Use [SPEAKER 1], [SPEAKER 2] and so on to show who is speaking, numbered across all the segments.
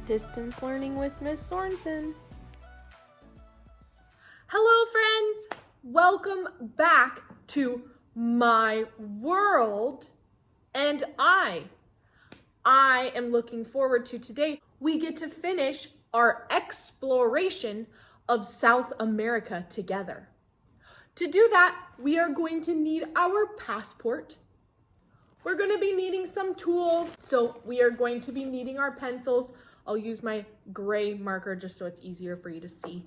[SPEAKER 1] Distance Learning with Miss Sorensen.
[SPEAKER 2] Hello friends, welcome back to my world and I am looking forward to today. We get to finish our exploration of South America together. To do that, we are going to need our passport. We're going to be needing some tools. So we are going to be needing our pencils. I'll use my gray marker just so it's easier for you to see.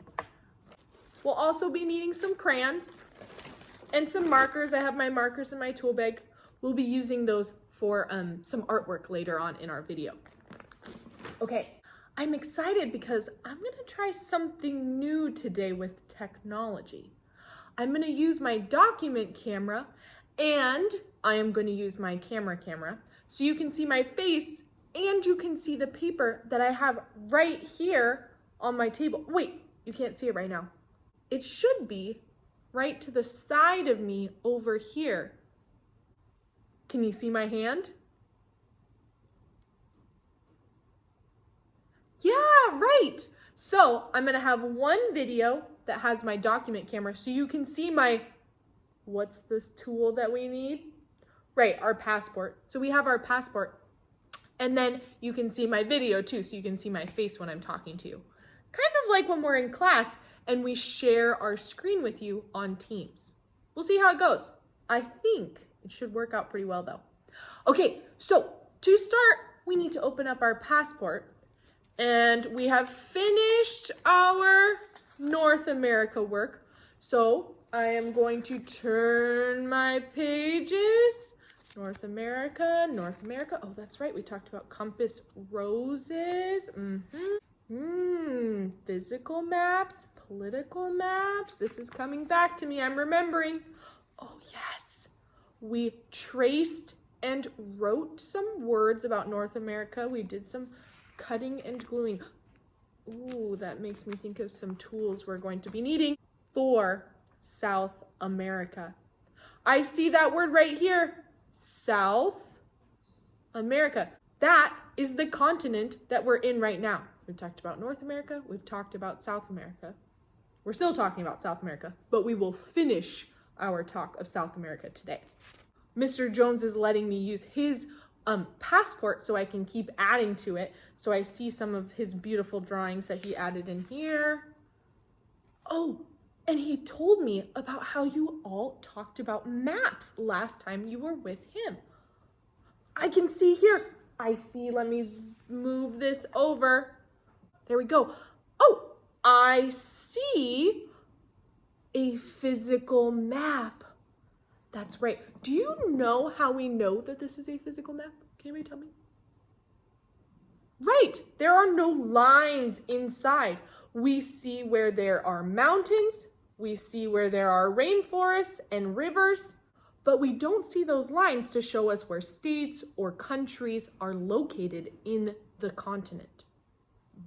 [SPEAKER 2] We'll also be needing some crayons and some markers. I have my markers in my tool bag. We'll be using those for some artwork later on in our video. Okay, I'm excited because I'm gonna try something new today with technology. I'm gonna use my document camera and I am gonna use my camera so you can see my face and you can see the paper that I have right here on my table. Wait, you can't see it right now. It should be right to the side of me over here. Can you see my hand? Yeah, right. So I'm gonna have one video that has my document camera so you can see my, what's this tool that we need? Right, our passport. So we have our passport. And then you can see my video too, so you can see my face when I'm talking to you. Kind of like when we're in class and we share our screen with you on Teams. We'll see how it goes. I think it should work out pretty well though. Okay, so to start, we need to open up our passport and we have finished our North America work. So I am going to turn my pages. North America. Oh, that's right. We talked about compass roses. Physical maps, political maps. This is coming back to me. I'm remembering. Oh, yes. We traced and wrote some words about North America. We did some cutting and gluing. Ooh, that makes me think of some tools we're going to be needing for South America. I see that word right here. South America. That is the continent that we're in right now. We've talked about North America. We've talked about South America. We're still talking about South America, but we will finish our talk of South America today. Mr. Jones is letting me use his passport so I can keep adding to it. So I see some of his beautiful drawings that he added in here. Oh, and he told me about how you all talked about maps last time you were with him. I can see here. I see, let me move this over. There we go. Oh, I see a physical map. That's right. Do you know how we know that this is a physical map? Can anybody tell me? Right, there are no lines inside. We see where there are mountains, we see where there are rainforests and rivers, but we don't see those lines to show us where states or countries are located in the continent.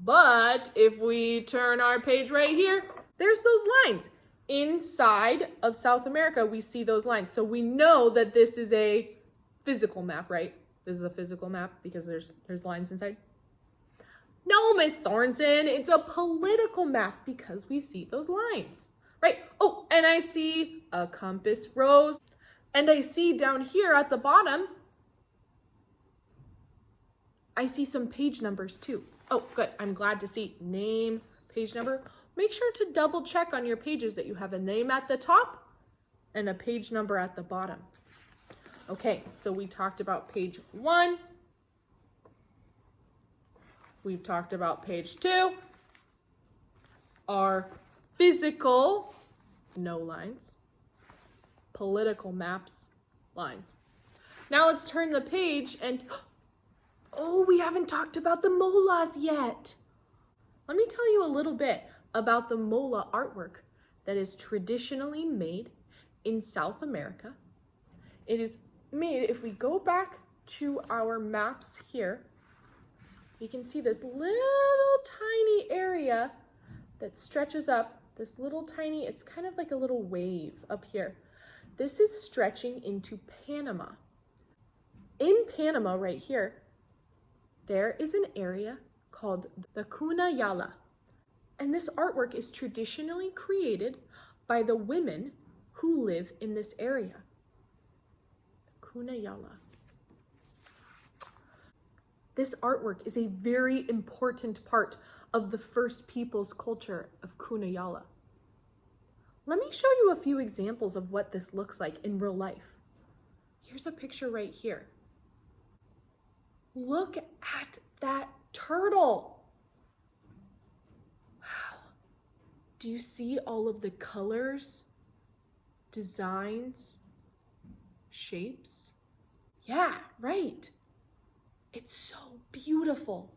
[SPEAKER 2] But if we turn our page right here, there's those lines. Inside of South America, we see those lines. So we know that this is a physical map, right? This is a physical map because there's lines inside. No, Miss Sorensen, it's a political map because we see those lines. Right. Oh, and I see a compass rose. And I see down here at the bottom, I see some page numbers too. Oh, good. I'm glad to see name, page number. Make sure to double check on your pages that you have a name at the top and a page number at the bottom. Okay, so we talked about page 1. We've talked about page 2. Our physical, no lines. Political maps, lines. Now let's turn the page and, oh, we haven't talked about the molas yet. Let me tell you a little bit about the mola artwork that is traditionally made in South America. It is made, if we go back to our maps here, you can see this little tiny area that stretches up, this little tiny, it's kind of like a little wave up here. This is stretching into Panama. In Panama right here, there is an area called the Kuna Yala. And this artwork is traditionally created by the women who live in this area. Kuna Yala. This artwork is a very important part of the First Peoples culture of Kuna Yala. Let me show you a few examples of what this looks like in real life. Here's a picture right here. Look at that turtle. Wow. Do you see all of the colors, designs, shapes? Yeah, right. It's so beautiful.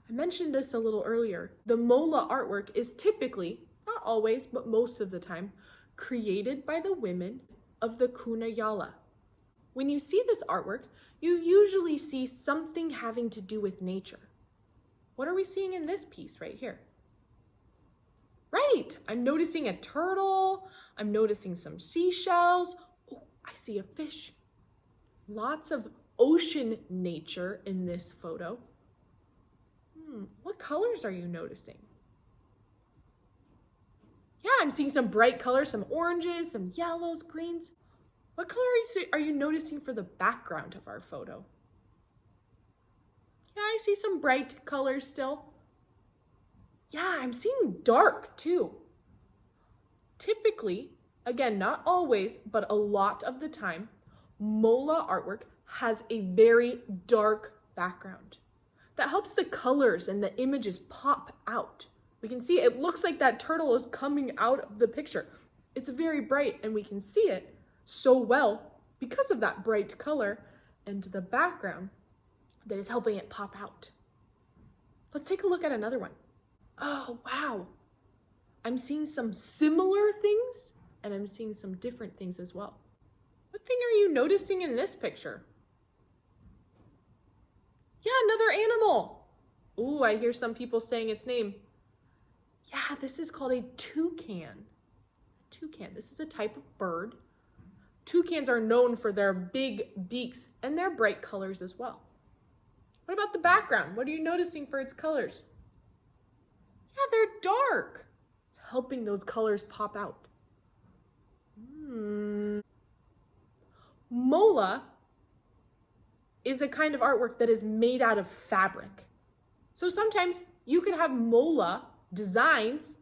[SPEAKER 2] I mentioned this a little earlier. The mola artwork is typically, not always, but most of the time, created by the women of the Kuna Yala. When you see this artwork, you usually see something having to do with nature. What are we seeing in this piece right here? Right, I'm noticing a turtle. I'm noticing some seashells. Oh, I see a fish. Lots of ocean nature in this photo. What colors are you noticing? Yeah, I'm seeing some bright colors, some oranges, some yellows, greens. What color are you noticing for the background of our photo? Yeah, I see some bright colors still. Yeah, I'm seeing dark too. Typically, again, not always, but a lot of the time, mola artwork has a very dark background. That helps the colors and the images pop out. We can see it looks like that turtle is coming out of the picture. It's very bright and we can see it so well because of that bright color and the background that is helping it pop out. Let's take a look at another one. Oh, wow. I'm seeing some similar things and I'm seeing some different things as well. What thing are you noticing in this picture? Yeah, another animal. Ooh, I hear some people saying its name. Yeah, this is called a toucan. Toucan, this is a type of bird. Toucans are known for their big beaks and their bright colors as well. What about the background? What are you noticing for its colors? Yeah, they're dark. It's helping those colors pop out. Mola is a kind of artwork that is made out of fabric. So sometimes you could have mola designs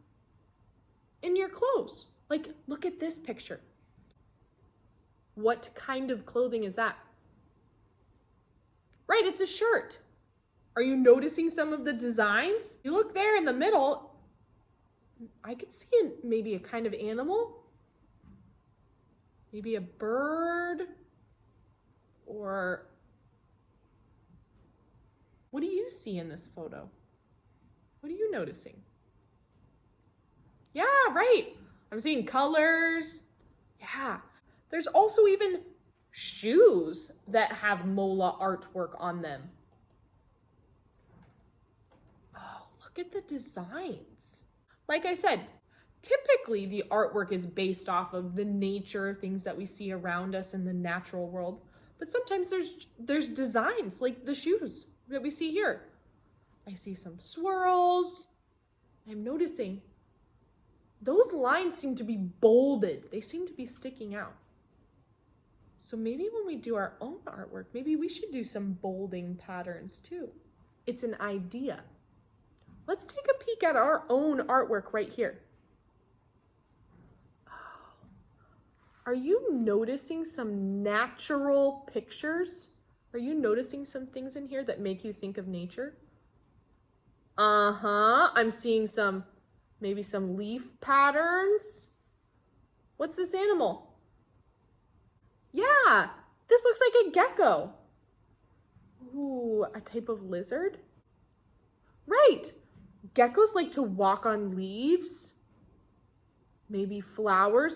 [SPEAKER 2] in your clothes. Like, look at this picture. What kind of clothing is that? Right, it's a shirt. Are you noticing some of the designs? You look there in the middle, I could see maybe a kind of animal, maybe a bird, or what do you see in this photo? What are you noticing? Yeah, right. I'm seeing colors. Yeah. There's also even shoes that have mola artwork on them. Oh, look at the designs. Like I said, typically the artwork is based off of the nature, things that we see around us in the natural world. But sometimes there's designs like the shoes that we see here. I see some swirls. I'm noticing those lines seem to be bolded. They seem to be sticking out. So maybe when we do our own artwork, maybe we should do some bolding patterns too. It's an idea. Let's take a peek at our own artwork right here. Are you noticing some natural pictures? Are you noticing some things in here that make you think of nature? I'm seeing maybe some leaf patterns. What's this animal? Yeah, this looks like a gecko. Ooh, a type of lizard? Right, geckos like to walk on leaves, maybe flowers.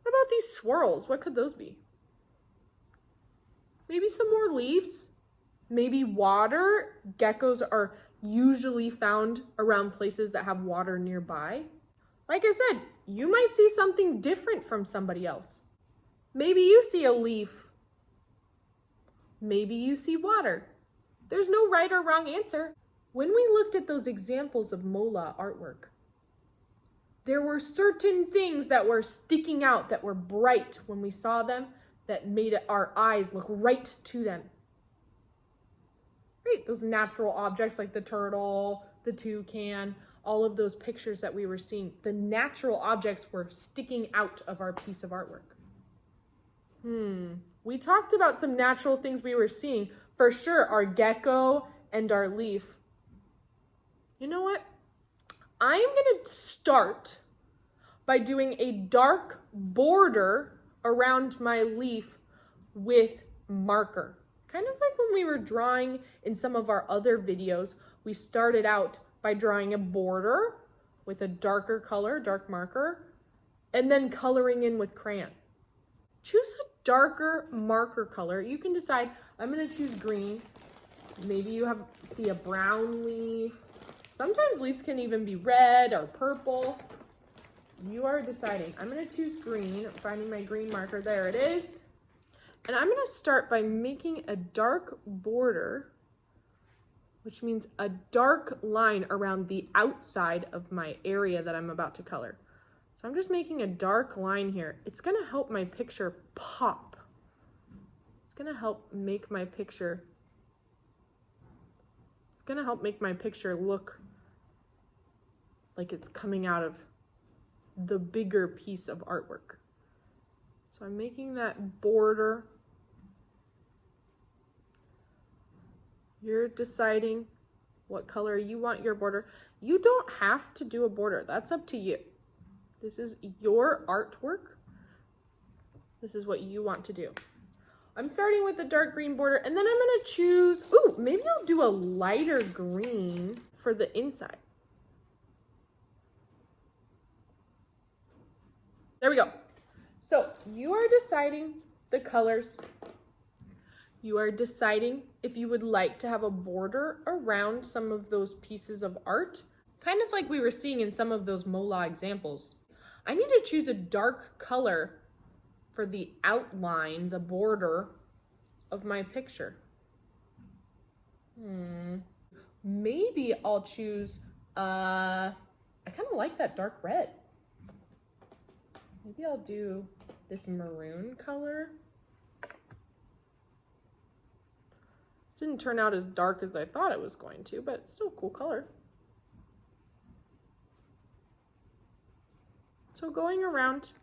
[SPEAKER 2] What about these swirls? What could those be? Maybe some more leaves, maybe water. Geckos are usually found around places that have water nearby. Like I said, you might see something different from somebody else. Maybe you see a leaf. Maybe you see water. There's no right or wrong answer. when we looked at those examples of mola artwork, there were certain things that were sticking out, that were bright when we saw them, that made our eyes look right to them. Right? Those natural objects like the turtle, the toucan, all of those pictures that we were seeing, the natural objects were sticking out of our piece of artwork. We talked about some natural things we were seeing. For sure, our gecko and our leaf. You know what? I'm going to start by doing a dark border around my leaf with marker. Kind of like when we were drawing in some of our other videos, we started out by drawing a border with a darker color, dark marker, and then coloring in with crayon. Choose a darker marker color. You can decide, I'm going to choose green. Maybe you see a brown leaf. Sometimes leaves can even be red or purple. You are deciding. I'm going to choose green, finding my green marker. There it is. And I'm going to start by making a dark border, which means a dark line around the outside of my area that I'm about to color. So I'm just making a dark line here. It's going to help my picture pop. It's going to help make my picture look like it's coming out of the bigger piece of artwork. So I'm making that border. You're deciding what color you want your border. You don't have to do a border. That's up to you. This is your artwork. This is what you want to do. I'm starting with the dark green border, and then I'm going to choose, maybe I'll do a lighter green for the inside. There we go. So you are deciding the colors. You are deciding if you would like to have a border around some of those pieces of art, kind of like we were seeing in some of those mola examples. I need to choose a dark color for the outline, the border of my picture. Maybe I'll choose, I kind of like that dark red. Maybe I'll do this maroon color. This didn't turn out as dark as I thought it was going to, but it's still a cool color. So going around,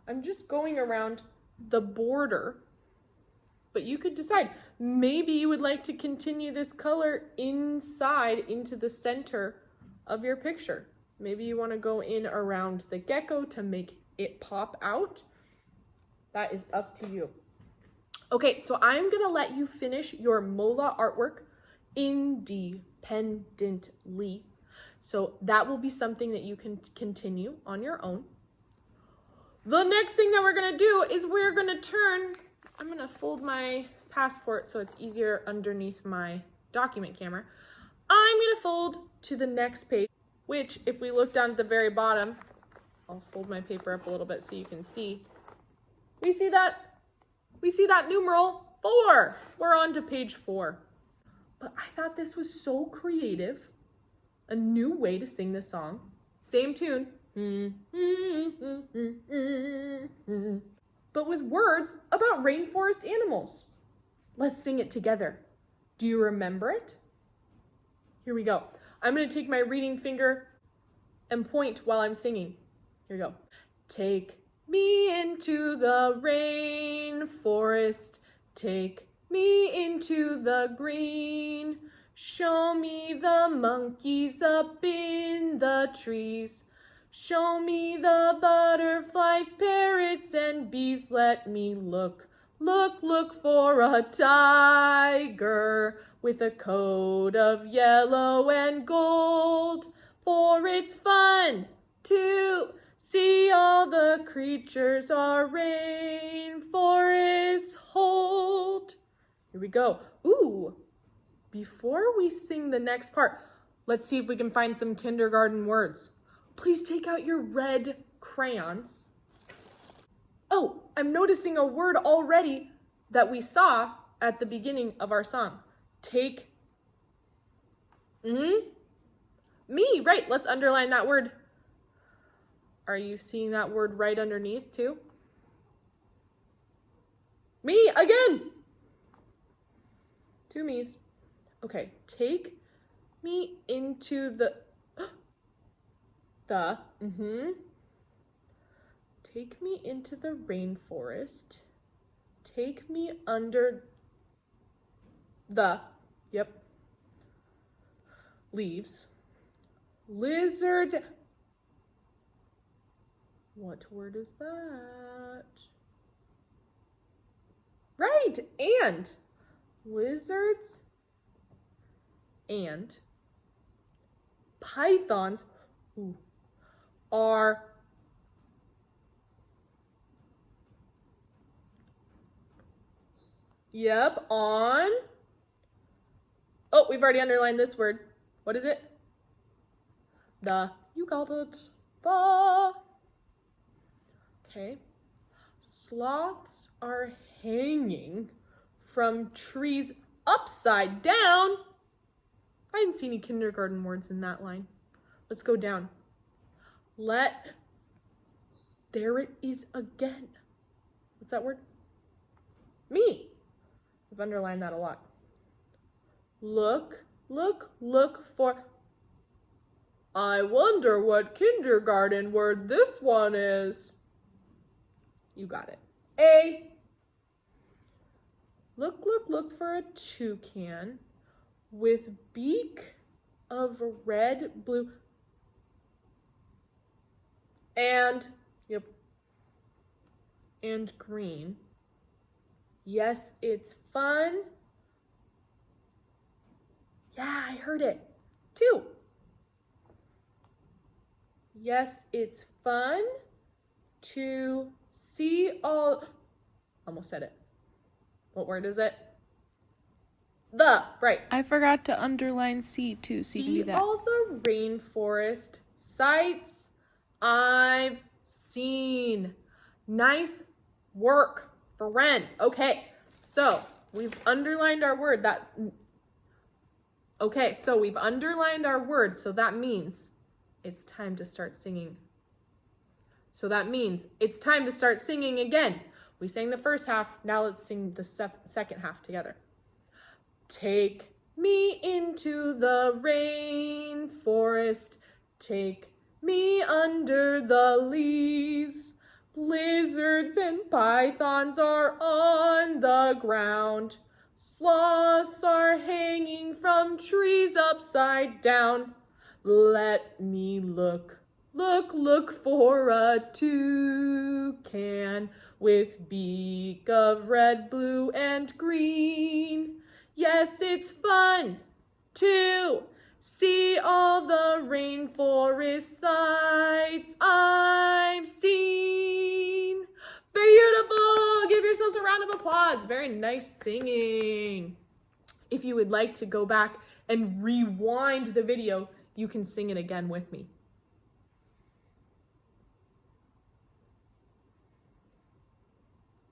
[SPEAKER 2] I'm just going around the border, but you could decide, maybe you would like to continue this color inside into the center of your picture. Maybe you want to go in around the gecko to make it pop out. That is up to you. Okay, so I'm gonna let you finish your mola artwork independently. So that will be something that you can continue on your own. The next thing that we're gonna do is we're gonna I'm gonna fold my passport so it's easier underneath my document camera. I'm gonna fold to the next page, which if we look down at the very bottom, I'll fold my paper up a little bit so you can see. We see that numeral 4. We're on to page 4. But I thought this was so creative. A new way to sing this song. Same tune. But with words about rainforest animals. Let's sing it together. Do you remember it? Here we go. I'm going to take my reading finger and point while I'm singing. Here we go. Take me into the rainforest. Take me into the green. Show me the monkeys up in the trees. Show me the butterflies, parrots, and bees. Let me look for a tiger with a coat of yellow and gold. For it's fun to see all the creatures our rainforests hold. Here we go. Ooh, before we sing the next part, let's see if we can find some kindergarten words. Please take out your red crayons. Oh, I'm noticing a word already that we saw at the beginning of our song. Take. Me, right. Let's underline that word. Are you seeing that word right underneath too? Me, again. Two me's. Okay, take me into the, take me into the rainforest. Take me under the, leaves. Lizards. What word is that? Right, and. Lizards and pythons are on. Oh, we've already underlined this word. What is it? The. You called it. The. Okay. Sloths are hanging from trees upside down. I didn't see any kindergarten words in that line. Let's go down. There it is again. What's that word? Me. I've underlined that a lot. Look for. I wonder what kindergarten word this one is. You got it. A. Look for a toucan with beak of red, blue, and green. Yes, it's fun. Yeah, I heard it. 2. Yes, it's fun to see all. Almost said it. What word is it? The, right.
[SPEAKER 1] I forgot to underline C too, so you can do that.
[SPEAKER 2] See all the rainforest sights I've seen. Nice work, friends. Okay, so we've underlined our word. So we've underlined our word, so that means it's time to start singing. So that means it's time to start singing again. We sang the first half, now let's sing the second half together. Take me into the rainforest. Take me under the leaves. Lizards and pythons are on the ground. Sloths are hanging from trees upside down. Let me look for a toucan with beak of red, blue, and green. Yes, it's fun to see all the rainforest sights I've seen. Beautiful! Give yourselves a round of applause. Very nice singing. If you would like to go back and rewind the video, you can sing it again with me.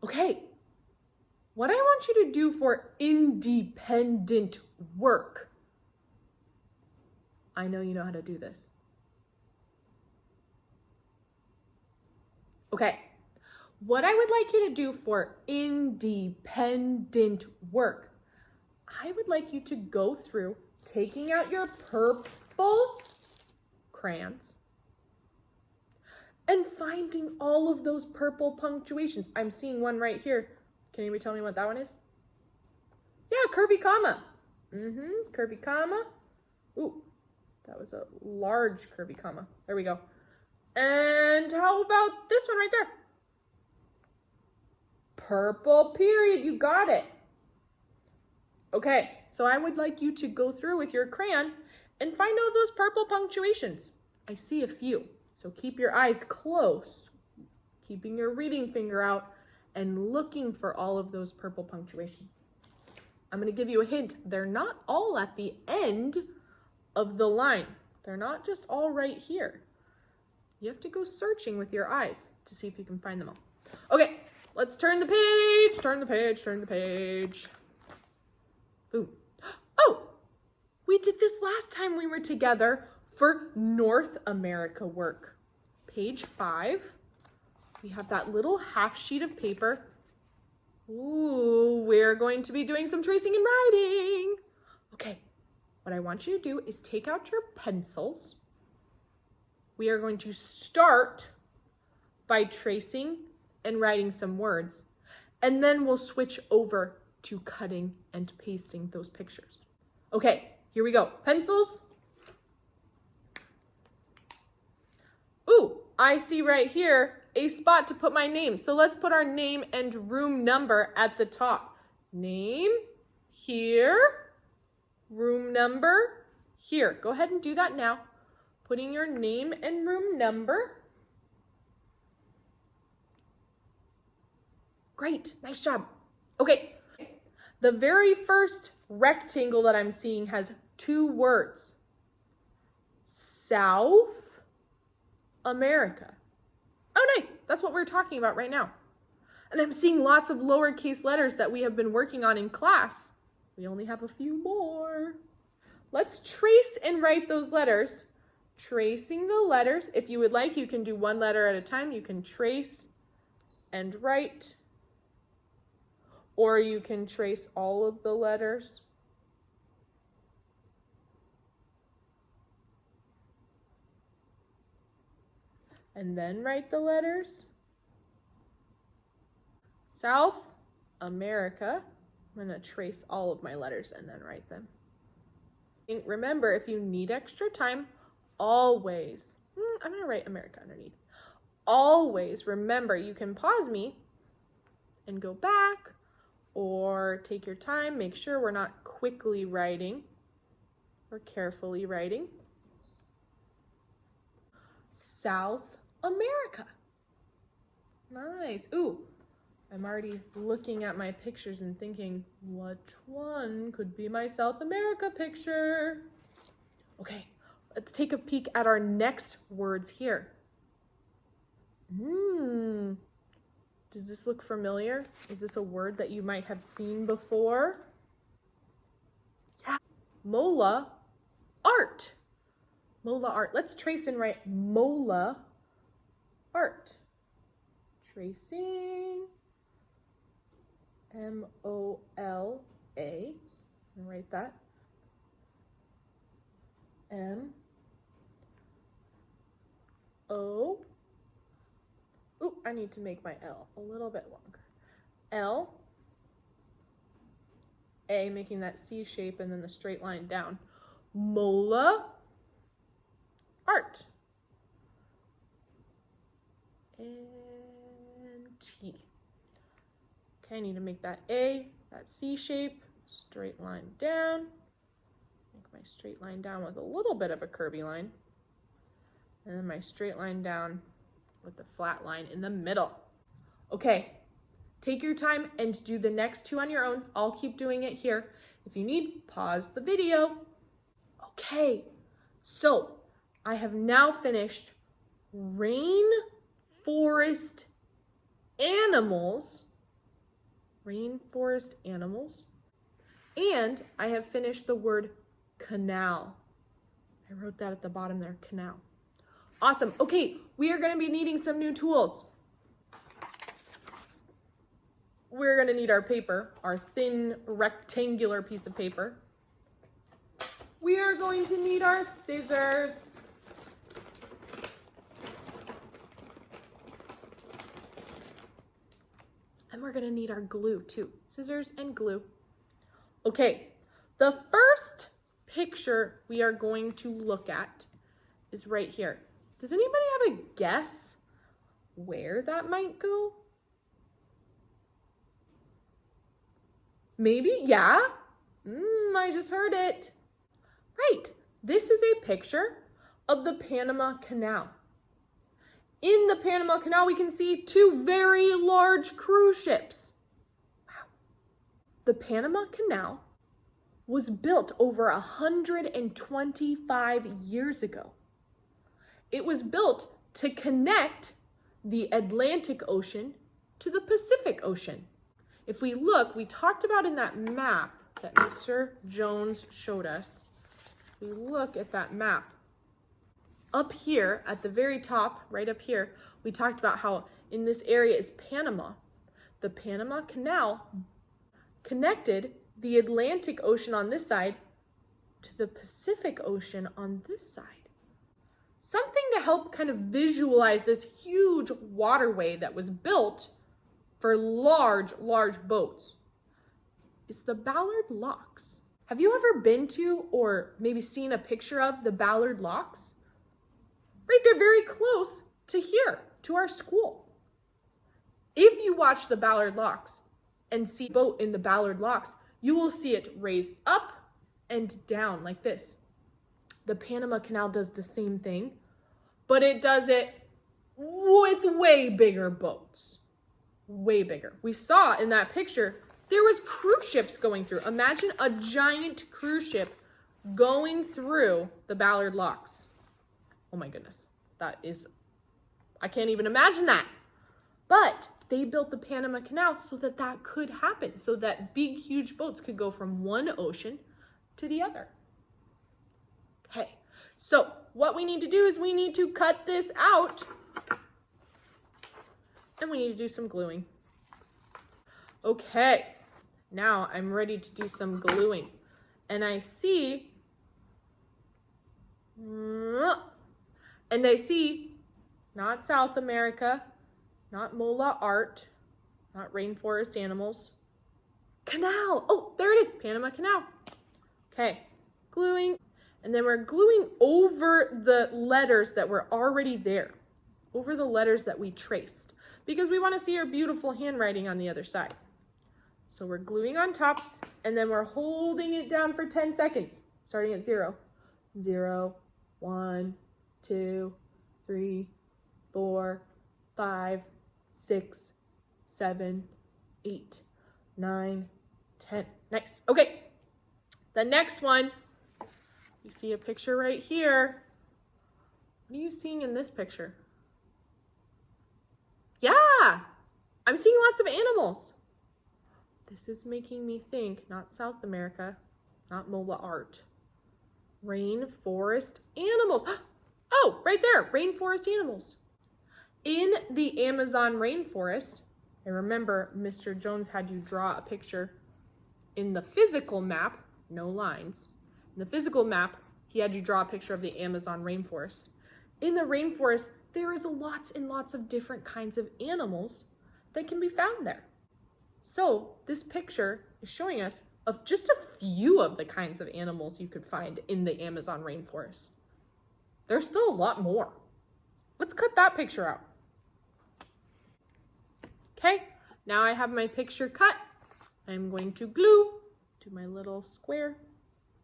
[SPEAKER 2] Okay, what I want you to do for independent work, I know you know how to do this. Okay, what I would like you to do for independent work, I would like you to go through taking out your purple crayons and finding all of those purple punctuations. I'm seeing one right here. Can anybody tell me what that one is? Yeah, curvy comma. Curvy comma. Ooh, that was a large curvy comma. There we go. And how about this one right there? Purple period. You got it. Okay, so I would like you to go through with your crayon and find all those purple punctuations. I see a few. So keep your eyes close, keeping your reading finger out and looking for all of those purple punctuation. I'm going to give you a hint. They're not all at the end of the line. They're not just all right here. You have to go searching with your eyes to see if you can find them all. Okay, let's turn the page, turn the page. Ooh. Oh, We did this last time we were together for North America work. Page 5. We have that little half sheet of paper. Ooh, we're going to be doing some tracing and writing. Okay, what I want you to do is take out your pencils. We are going to start by tracing and writing some words, and then we'll switch over to cutting and pasting those pictures. Okay, here we go. Pencils. Ooh, I see right here a spot to put my name. So let's put our name and room number at the top. Name here, room number here. Go ahead and do that now. Putting your name and room number. Great, nice job. Okay, the very first rectangle that I'm seeing has 2 words. South America. Oh, nice. That's what we're talking about right now. And I'm seeing lots of lowercase letters that we have been working on in class. We only have a few more. Let's trace and write those letters. Tracing the letters. If you would like, you can do one letter at a time. You can trace and write. Or you can trace all of the letters. And then write the letters. South America. I'm going to trace all of my letters and then write them. Remember, if you need extra time, always, I'm going to write America underneath. Always remember, you can pause me and go back, or take your time. Make sure we're not quickly writing or carefully writing. South America. Nice. Ooh, I'm already looking at my pictures and thinking, which one could be my South America picture? Okay, let's take a peek at our next words here. Does this look familiar? Is this a word that you might have seen before? Yeah. Mola art. Mola art. Let's trace and write Mola art. Tracing. M-O-L-A. And write that. M-O. Ooh, I need to make my L a little bit longer. L. A, making that C shape and then the straight line down. Mola art. And T. Okay, I need to make that A, that C shape, straight line down. Make my straight line down with a little bit of a curvy line. And then my straight line down with the flat line in the middle. Okay, take your time and do the next 2 on your own. I'll keep doing it here. If you need, pause the video. Okay, so I have now finished rainforest animals, and I have finished the word canal. I wrote that at the bottom there, canal. Awesome. Okay, we are going to be needing some new tools. We're going to need our paper, our thin rectangular piece of paper. We are going to need our scissors. And we're going to need our glue too. Scissors and glue. Okay, the first picture we are going to look at is right here. Does anybody have a guess where that might go? Maybe, yeah? I just heard it. Right, this is a picture of the Panama Canal. In the Panama Canal, we can see 2 very large cruise ships. Wow. The Panama Canal was built over 125 years ago. It was built to connect the Atlantic Ocean to the Pacific Ocean. If we look, we talked about in that map that Mr. Jones showed us, we look at that map, up here at the very top, right up here, we talked about how in this area is Panama. The Panama Canal connected the Atlantic Ocean on this side to the Pacific Ocean on this side. Something to help kind of visualize this huge waterway that was built for large boats is the Ballard Locks. Have you ever been to or maybe seen a picture of the Ballard Locks? Right, they're very close to here, to our school. If you watch the Ballard Locks and see a boat in the Ballard Locks, you will see it raise up and down like this. The Panama Canal does the same thing, but it does it with way bigger boats. Way bigger. We saw in that picture, there was cruise ships going through. Imagine a giant cruise ship going through the Ballard Locks. Oh my goodness. I can't even imagine that. But they built the Panama Canal so that that could happen, so that big, huge boats could go from one ocean to the other. Okay, so what we need to do is we need to cut this out and we need to do some gluing. Okay, now I'm ready to do some gluing. And I see not South America, not Mola art, not rainforest animals. Canal. Oh, there it is, Panama Canal. Okay, gluing. And then we're gluing over the letters that were already there, over the letters that we traced, because we want to see our beautiful handwriting on the other side. So we're gluing on top, and then we're holding it down for 10 seconds, starting at 0. 0, 1, 2, 3, 4, 5, 6, 7, 8, 9, 10. Nice. Okay. The next one, you see a picture right here. What are you seeing in this picture? Yeah, I'm seeing lots of animals. This is making me think, not South America, not MOLA art. Rainforest animals. Oh, right there, rainforest animals. In the Amazon rainforest, I remember Mr. Jones had you draw a picture in the physical map, no lines. In the physical map, he had you draw a picture of the Amazon rainforest. In the rainforest, there is lots and lots of different kinds of animals that can be found there. So this picture is showing us of just a few of the kinds of animals you could find in the Amazon rainforest. There's still a lot more. Let's cut that picture out. Okay, now I have my picture cut. I'm going to glue to my little square,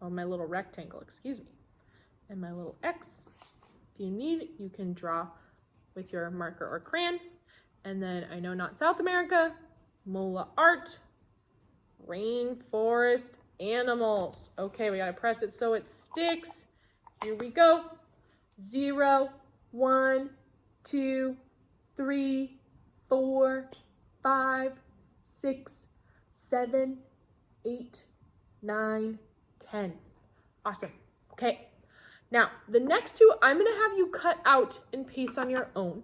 [SPEAKER 2] or my little rectangle, excuse me, and my little X. If you need, you can draw with your marker or crayon. And then I know not South America, MOLA art, rainforest animals. Okay, we gotta press it so it sticks. Here we go. 0, 1, 2, 3, 4, 5, 6, 7, 8, 9, 10. Awesome. Okay. Now, the next two, I'm going to have you cut out and paste on your own.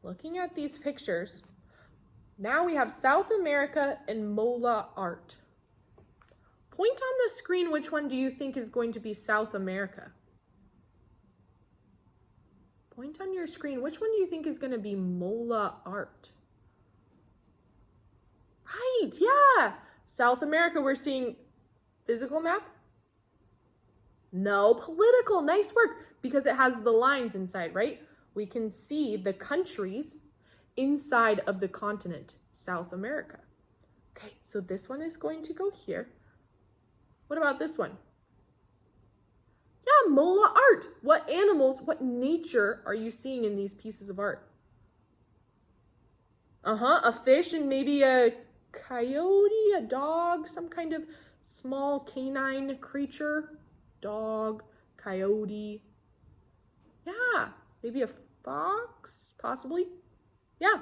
[SPEAKER 2] Looking at these pictures, now we have South America and MOLA art. Point on the screen, which one do you think is going to be South America? Point on your screen, which one do you think is going to be MOLA art? Right, yeah. South America, we're seeing physical map? No, political. Nice work, because it has the lines inside, right? We can see the countries inside of the continent, South America. Okay, so this one is going to go here. What about this one? Yeah, MOLA art. What animals, what nature are you seeing in these pieces of art? A fish and maybe a coyote, a dog, some kind of small canine creature. Dog, coyote. Yeah, maybe a fox, possibly. Yeah.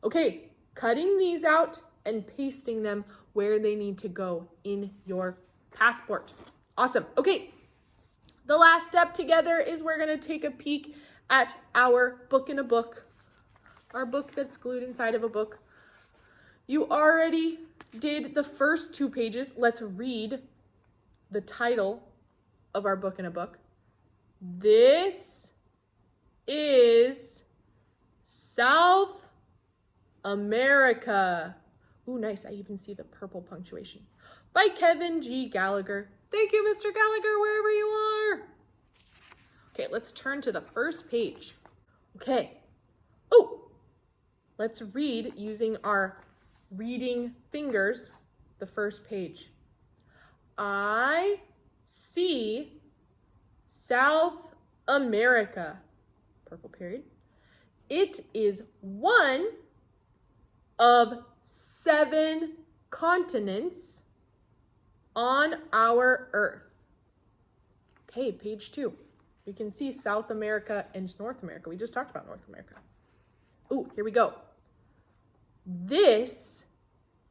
[SPEAKER 2] Okay, cutting these out and pasting them where they need to go in your passport. Awesome. Okay. The last step together is we're going to take a peek at our book in a book. Our book that's glued inside of a book. You already did the first 2 pages. Let's read the title of our book in a book. This is South America. Ooh, nice. I even see the purple punctuation. By Kevin G. Gallagher. Thank you, Mr. Gallagher, wherever you are. Okay, let's turn to the first page. Okay. Oh, let's read using our reading fingers the first page. I see South America. Purple period. It is one of 7 continents on our earth. Okay, page 2. We can see South America and North America. We just talked about North America. Oh, here we go. This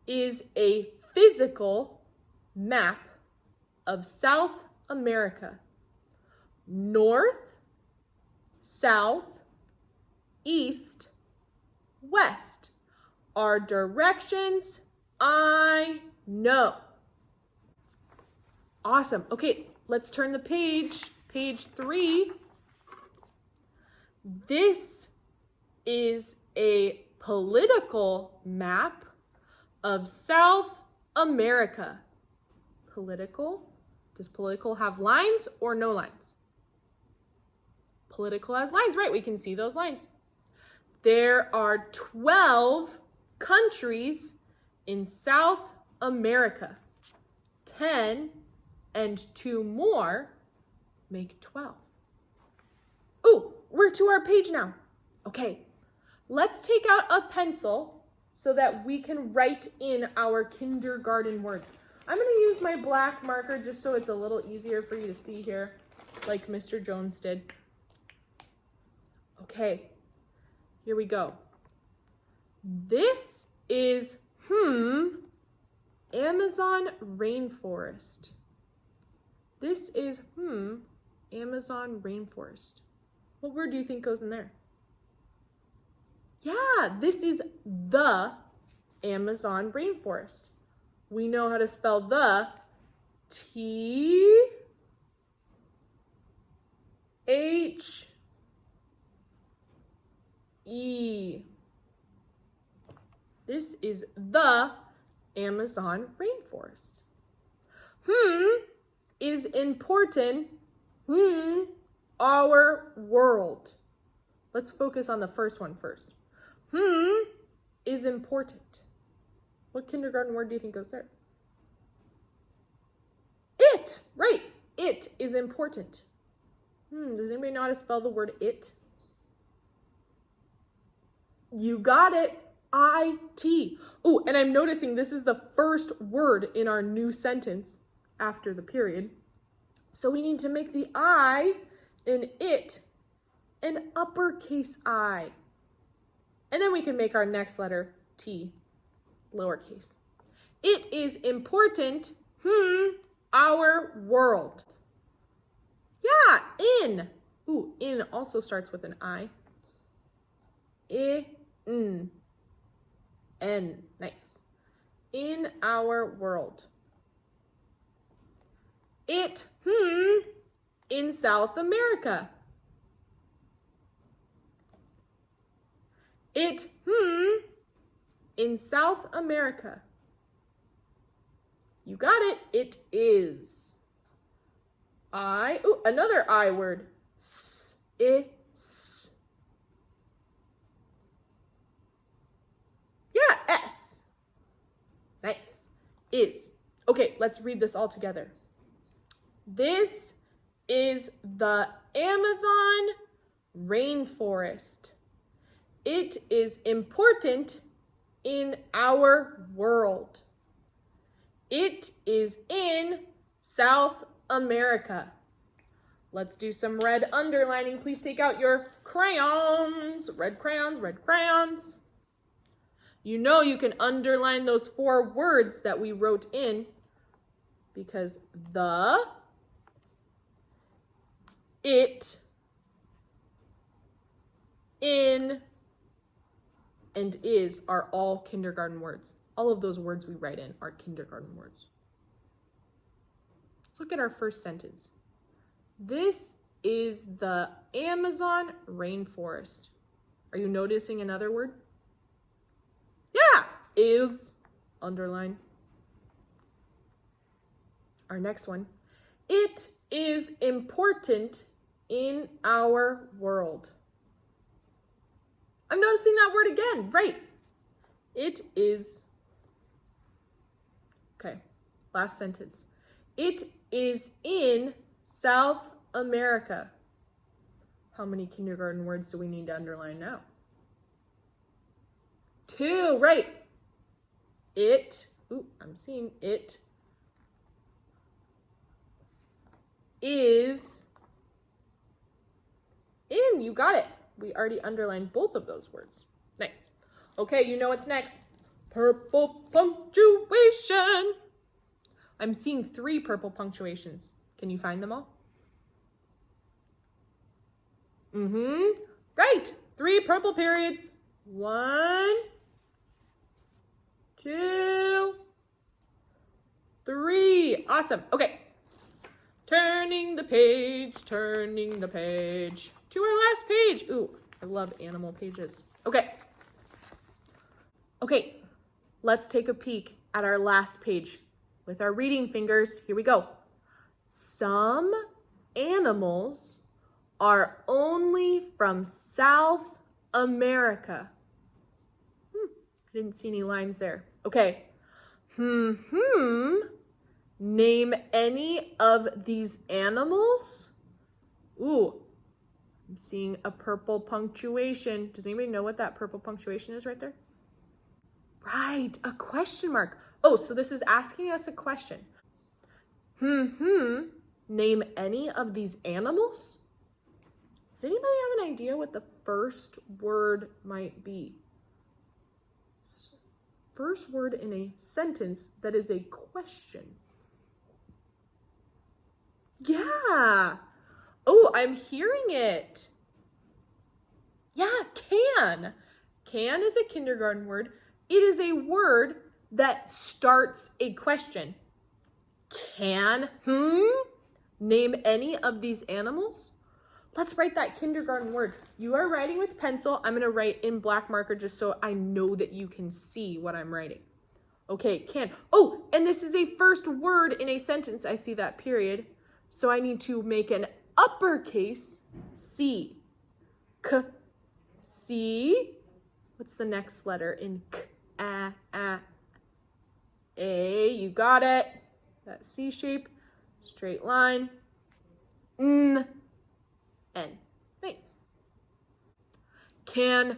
[SPEAKER 2] is a physical map of South America. North, south, east, west are directions I know. Awesome. Okay, let's turn the page. Page 3. This is a political map of South America. Political. Does political have lines or no lines? Political has lines, right? We can see those lines. There are 12 countries in South America. 10 and 2 more make 12. Ooh, we're to our page now. Okay, let's take out a pencil so that we can write in our kindergarten words. I'm going to use my black marker just so it's a little easier for you to see here, like Mr. Jones did. Okay, here we go. This is, Amazon rainforest. This is, Amazon rainforest. What word do you think goes in there? Yeah, this is the Amazon rainforest. We know how to spell the. T-H-E. This is the Amazon rainforest. Is important. Our world. Let's focus on the first one first. Is important. What kindergarten word do you think goes there? It, right. It is important. Does anybody know how to spell the word it? You got it. I-T. Oh, and I'm noticing this is the first word in our new sentence after the period. So we need to make the I in it an uppercase I. And then we can make our next letter T lowercase. It is important, our world. Yeah, in. Ooh, in also starts with an I. N. Nice. In our world. It, in South America. It, in South America. You got it. It is. Another I word. S. Yeah, S. Nice. Is. Okay, let's read this all together. This is the Amazon rainforest. It is important in our world. It is in South America. Let's do some red underlining. Please take out your crayons. Red crayons, red crayons. You know you can underline those 4 words that we wrote in because the it, in, and is are all kindergarten words. All of those words we write in are kindergarten words. Let's look at our first sentence. This is the Amazon rainforest. Are you noticing another word? Yeah, is, underline. Our next one. It is important in our world. I'm noticing that word again. Right. It is. Okay. Last sentence. It is in South America. How many kindergarten words do we need to underline now? 2. Right. It. Ooh, I'm seeing it. Is in. You got it. We already underlined both of those words. Nice. Okay, you know what's next. Purple punctuation. I'm seeing 3 purple punctuations. Can you find them all? Right. 3 purple periods. 1, 2, 3. Awesome. Okay. Turning the page to our last page. Ooh, I love animal pages. Okay, let's take a peek at our last page with our reading fingers. Here we go. Some animals are only from South America. I didn't see any lines there. Okay. Name any of these animals. Ooh, I'm seeing a purple punctuation. Does anybody know what that purple punctuation is right there? Right, a question mark. Oh, so this is asking us a question. Name any of these animals? Does anybody have an idea what the first word might be? First word in a sentence that is a question. Yeah. Oh, I'm hearing it. Yeah, can. Can is a kindergarten word. It is a word that starts a question. Can, name any of these animals? Let's write that kindergarten word. You are writing with pencil. I'm going to write in black marker just so I know that you can see what I'm writing. Okay, can. Oh, and this is a first word in a sentence. I see that period. So I need to make an uppercase C. K, C. What's the next letter in K? A. You got it. That C shape. Straight line. N. N. Nice. Can,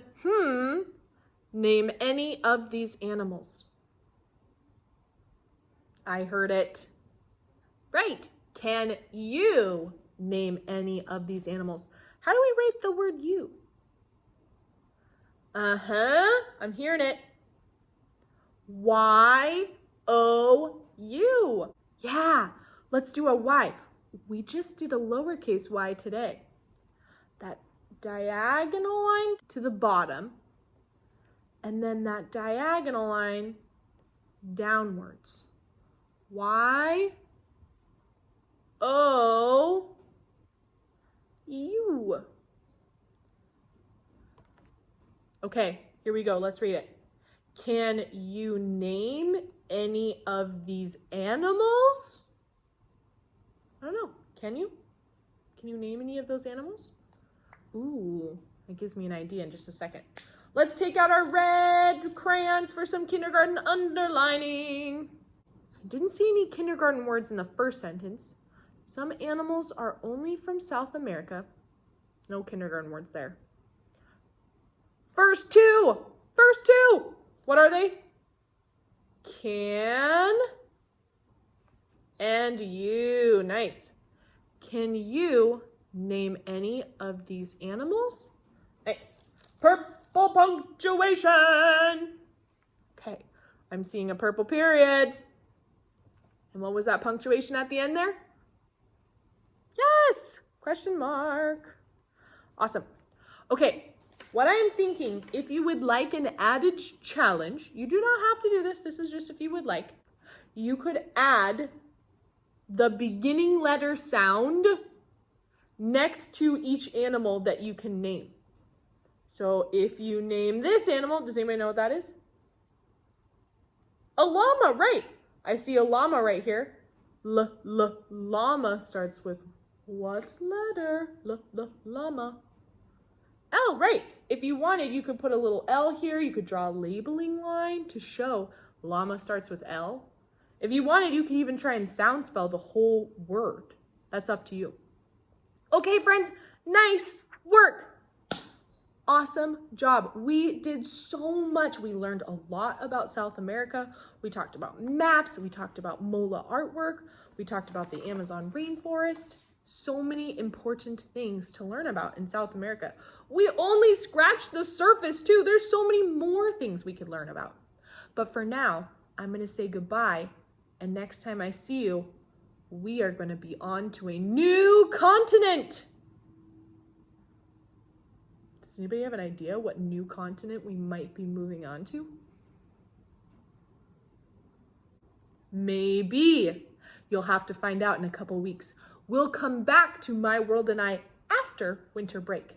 [SPEAKER 2] name any of these animals? I heard it. Right. Can you name any of these animals? How do we write the word you? I'm hearing it. Y-O-U. Yeah, let's do a Y. We just did a lowercase y today. That diagonal line to the bottom, and then that diagonal line downwards. Y-O-U. Okay, here we go. Let's read it. Can you name any of these animals? I don't know. Can you? Can you name any of those animals? Ooh, that gives me an idea in just a second. Let's take out our red crayons for some kindergarten underlining. I didn't see any kindergarten words in the first sentence. Some animals are only from South America. No kindergarten words there. First two. What are they? Can and you. Nice. Can you name any of these animals? Nice. Purple punctuation. Okay, I'm seeing a purple period. And what was that punctuation at the end there? Yes, Question mark. Awesome. Okay, what I'm thinking, if you would like an added challenge, you do not have to do this. This is just if you would like. You could add the beginning letter sound next to each animal that you can name. So if you name this animal, does anybody know what that is? A llama, right. I see a llama right here. Llama starts with what letter? Llama. L, right. If you wanted, you could put a little L here. You could draw a labeling line to show llama starts with L. If you wanted, you could even try and sound spell the whole word. That's up to you. Okay, friends, nice work. Awesome job. We did so much. We learned a lot about South America. We talked about maps. We talked about Mola artwork. We talked about the Amazon rainforest. So many important things to learn about in South America. We only scratched the surface too. There's so many more things we could learn about. But for now, I'm going to say goodbye. And next time I see you, we are going to be on to a new continent. Does anybody have an idea what new continent we might be moving on to? Maybe. You'll have to find out in a couple weeks. We'll come back to My World and I after winter break.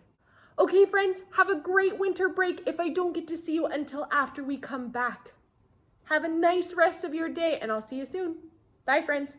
[SPEAKER 2] Okay, friends, have a great winter break if I don't get to see you until after we come back. Have a nice rest of your day, and I'll see you soon. Bye, friends.